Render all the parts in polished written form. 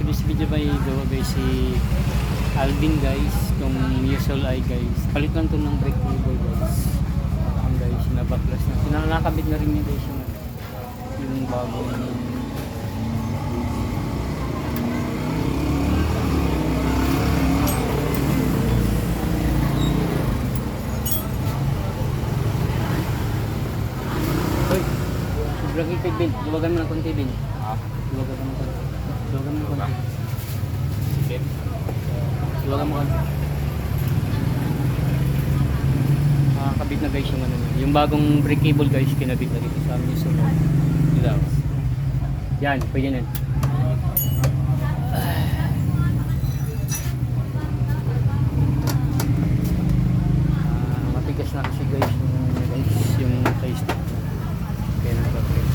this video by gawa guys si Alvin guys, itong usual eye guys. Palit lang to ng brake cable guys. Ang guys, nabaklas na. Nakakabit na rin niya guys yung bagong sobrang ipid bin. Luwagan mo ng konti bin. Luwagan mo ng konti. Luwagan mo ng konti. Sige. Luwagan mo konti. Kabit na guys yung ano niya. Yung bagong brake cable guys, kinabit na dito sa amin yung sunod. Ilaw. Yan, pwede na. Matigas na kasi guys yung size na. Kaya nagpapit.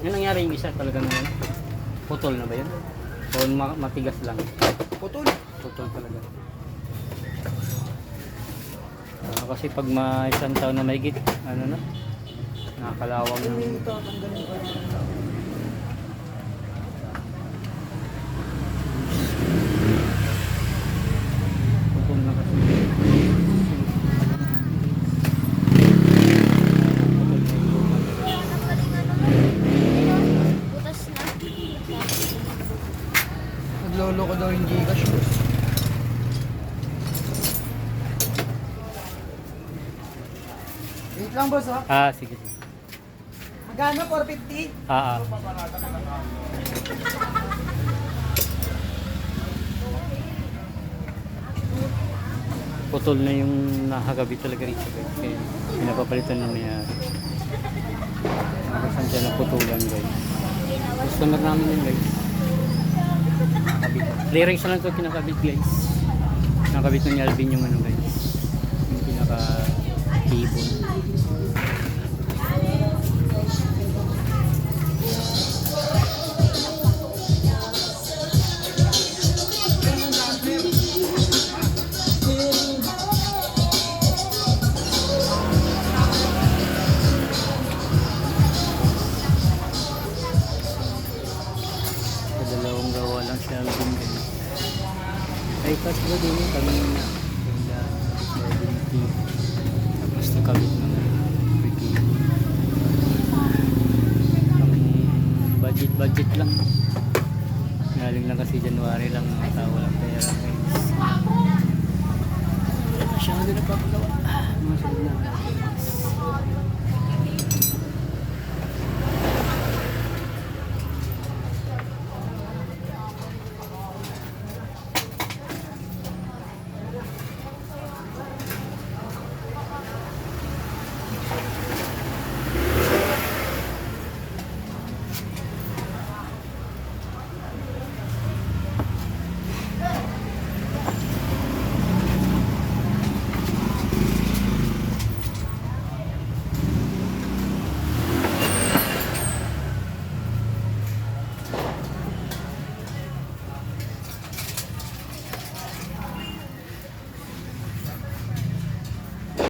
Yung nangyari yung isa talaga naman. Putol na ba yun? O matigas lang? Putol. Putol talaga. Kasi pag isang taon na mahigit, ano na, nakakalawang na. Putol na kasi. Naglolo ko daw yung Gcash. Wait lang boss ha. Sige. Magkano? 450? Putol na yung nakagabi talaga rito guys. Kaya pinapapalitan na mayari. Nakasan siya na putulan guys. Customer namin yun guys. Nakakabit. Clearings na lang ito kinakabit guys. Nakakabit na ni Alvin yung ano guys. Yung pinaka-cable. Dalawang gawa lang siya Alvin guys. Ay, cut ba din yung kanina? Ganda. Tapos nakabit ng freaking budget lang. Galing lang kasi January lang, mga tao lang pera guys. Masyado na papagawa. Mga sunod na.